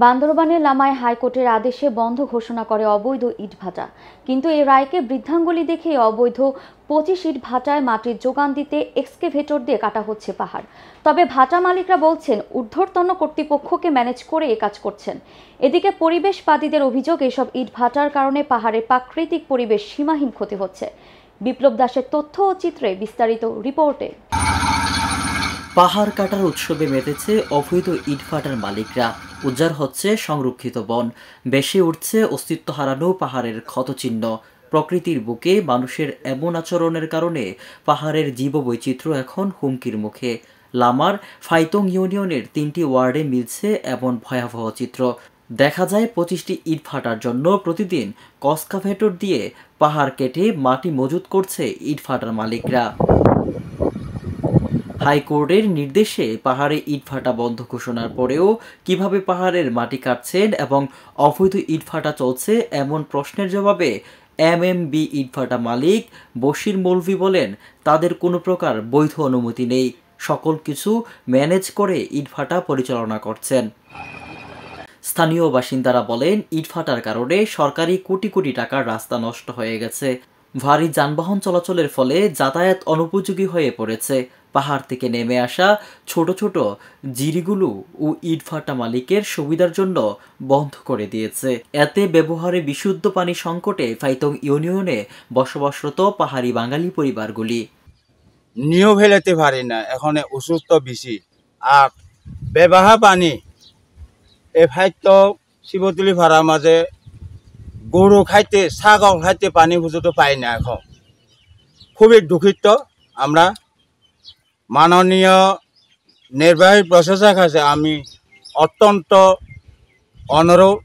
বান্দরবানের লামায় হাইকোর্টের আদেশে বন্ধ ঘোষণা করে অবৈধ ইটভাটা, কিন্তু এই রায়কে বৃদ্ধাঙ্গুলি দেখে অবৈধ 25 ইট ভাটায় মাটির যোগান দিতে এক্সকেভেটর দিয়ে কাটা হচ্ছে পাহাড়। তবে ভাটা মালিকরা বলছেন ঊর্ধ্বতন কর্তৃপক্ষকে ম্যানেজ করে এ কাজ করছেন। এদিকে পরিবেশবাদীদের অভিযোগ, এসব ইট ভাটার কারণে পাহাড়ের প্রাকৃতিক পরিবেশ সীমাহীন ক্ষতি হচ্ছে। বিপ্লব দাসের তথ্য ও চিত্রে বিস্তারিত রিপোর্টে। পাহাড় কাটার উৎসবে মেতেছে অবৈধ ইটভাটার মালিকরা। উজাড় হচ্ছে সংরক্ষিত বন, বেশি উঠছে অস্তিত্ব হারানো পাহাড়ের ক্ষতচিহ্ন। প্রকৃতির বুকে মানুষের এমন আচরণের কারণে পাহাড়ের জীববৈচিত্র্য এখন হুমকির মুখে। লামার ফাইতং ইউনিয়নের 3টি ওয়ার্ডে মিলছে এমন ভয়াবহ চিত্র। দেখা যায় 25টি ইট ভাটার জন্য প্রতিদিন কক্সকাভেটর দিয়ে পাহাড় কেটে মাটি মজুত করছে ইটভাটার মালিকরা। হাইকোর্টের নির্দেশে পাহাড়ে ইটভাটা বন্ধ ঘোষণার পরেও কিভাবে পাহাড়ের মাটি কাটছেন এবং অবৈধ ইটভাটা চলছে এমন প্রশ্নের জবাবে এমএমবি ইটভাটা মালিক বশির মৌলভী বলেন, তাদের কোনো প্রকার বৈধ অনুমতি নেই, সকল কিছু ম্যানেজ করে ইটভাটা পরিচালনা করছেন। স্থানীয় বাসিন্দারা বলেন, ইটভাটার কারণে সরকারি কোটি কোটি টাকার রাস্তা নষ্ট হয়ে গেছে। ভারী যানবাহন চলাচলের ফলে যাতায়াত অনুপযোগী হয়ে পড়েছে। পাহাড় থেকে নেমে আসা ছোট ছোট জিরিগুলো ও ইটভাটা মালিকের সুবিধার জন্য বন্ধ করে দিয়েছে। এতে ব্যবহারে বিশুদ্ধ পানি সংকটে ফাইতং ইউনিয়নে বসবাসরত পাহাড়ি বাঙালি পরিবারগুলি। নিয়েও ফেলাতে পারি না, এখন অসুস্থ বেশি। আর ব্যবহার পানি এই ফাইত শিবতুলি ভাড়ার মাঝে গরু খাইতে, ছাগল খাইতে পানি পর্যন্ত পাই না। এখন খুবই দুঃখিত। আমরা মাননীয় নির্বাহী প্রশাসক কাছে আমি অত্যন্ত অনুরোধ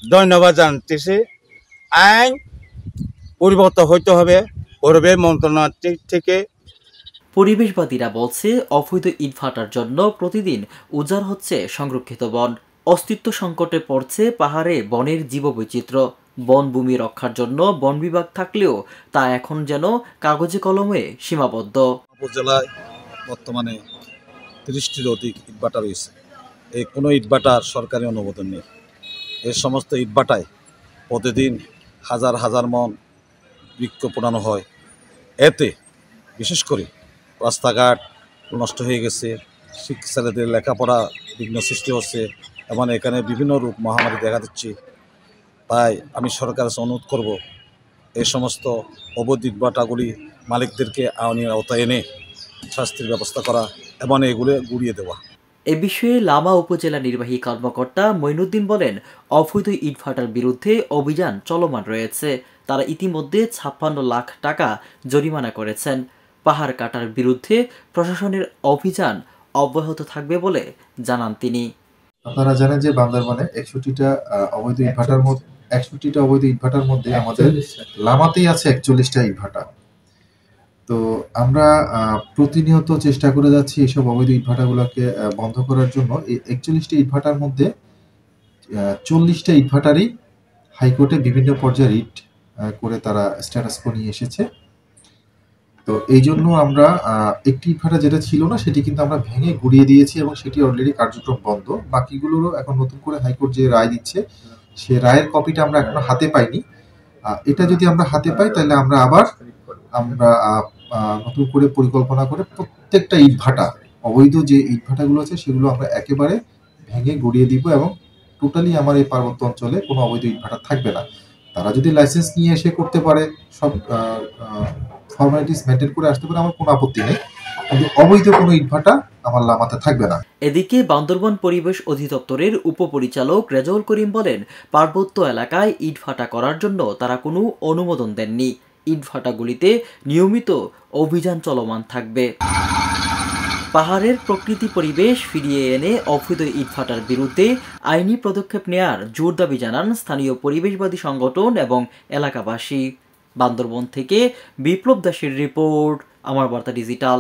ধন্যবাদ জানাতেছি। আইন পরিবর্তন হইতে হবে পরিবেশ মন্ত্রণালয় থেকে। পরিবেশবাদীরা বলছে, অবৈধ ইটভাটার জন্য প্রতিদিন উজাড় হচ্ছে সংরক্ষিত বন। অস্তিত্ব সংকটে পড়ছে পাহাড়ে বনের জীববৈচিত্র্য। বনভূমি রক্ষার জন্য বন বিভাগ থাকলেও তা এখন যেন কাগজে কলমে সীমাবদ্ধ। উপজেলায় বর্তমানে 30টির অধিক ইটভাটা রয়েছে। এই কোনো ইটভাটার সরকারি অনুমোদন নেই। এই সমস্ত ইটভাটায় প্রতিদিন হাজার হাজার মন বৃক্ষ পোড়ানো হয়। এতে বিশেষ করে রাস্তাঘাট নষ্ট হয়ে গেছে, ছেলেদের লেখাপড়া বিঘ্ন সৃষ্টি হচ্ছে এবং এখানে বিভিন্ন রূপ মহামারী দেখা দিচ্ছে। তাই আমি সরকারের কাছে অনুরোধ করব, এই সমস্ত অবৈধ ইটভাটাগুলি মালিকদেরকে আইনের আওতায় এনে শাস্তির ব্যবস্থা করা এবং এগুলো গুড়িয়ে দেওয়া। এ বিষয়ে লামা উপজেলা নির্বাহী কর্মকর্তা মঈনুদ্দিন বলেন, অবৈধ ইটভাটার বিরুদ্ধে অভিযান চলমান রয়েছে। তারা ইতিমধ্যে 56 লাখ টাকা জরিমানা করেছেন। পাহাড় কাটার বিরুদ্ধে প্রশাসনের অভিযান অব্যাহত থাকবে বলে জানান তিনি। আপনারা জানেন যে বান্দরবানে 61টা অবৈধ ইটভাটার মধ্যে আমাদের লামাতেই আছে 41টা ইটভাটা। তো আমরা প্রতিনিয়ত চেষ্টা করে যাচ্ছি এসব অবৈধ ইটভাটাগুলোকে বন্ধ করার জন্য। এই 41টা ইটভাটার মধ্যে 40টা ইটভাটারই হাইকোর্টে বিভিন্ন পর্যায়ে রিট করে তারা স্ট্যাটাস কো নিয়ে এসেছে। তো এই জন্য আমরা একটি ইটভাটা যেটা ছিল না সেটি কিন্তু আমরা ভেঙে গুড়িয়ে দিয়েছি এবং সেটি অলরেডি কার্যক্রম বন্ধ। বাকিগুলোরও এখন নতুন করে হাইকোর্ট যে রায় দিচ্ছে সে রায়ের কপিটা আমরা এখনো হাতে পাইনি। এটা যদি আমরা হাতে পাই তাহলে আমরা আবার নতুন করে পরিকল্পনা করে প্রত্যেকটা ইটভাটা, অবৈধ যে ইটভাটাগুলো আছে সেগুলো আমরা একেবারে ভেঙে গুড়িয়ে দিব এবং টোটালি আমার এই পার্বত্য অঞ্চলে কোনো অবৈধ ইটভাটা থাকবে না। তারা যদি লাইসেন্স নিয়ে এসে করতে পারে, সব ফর্মালিটিস মেনটেন করে আসতে পারে, আমার কোনো আপত্তি নেই, কিন্তু অবৈধ কোনো ইটভাটা আমার লামাতে থাকবে না। এদিকে বান্দরবান পরিবেশ অধিদপ্তরের উপপরিচালক রেজাউল করিম বলেন, পার্বত্য এলাকায় ইটভাটা করার জন্য তারা কোনো অনুমোদন দেননি। ইটভাটাগুলিতে নিয়মিত অভিযান চলমান থাকবে। পাহাড়ের প্রকৃতি পরিবেশ ফিরিয়ে এনে অবৈধ ইটভাটার বিরুদ্ধে আইনি পদক্ষেপ নেয়ার জোর দাবি জানান স্থানীয় পরিবেশবাদী সংগঠন এবং এলাকাবাসী। বান্দরবন থেকে বিপ্লব দাসের রিপোর্ট, আমার বার্তা ডিজিটাল।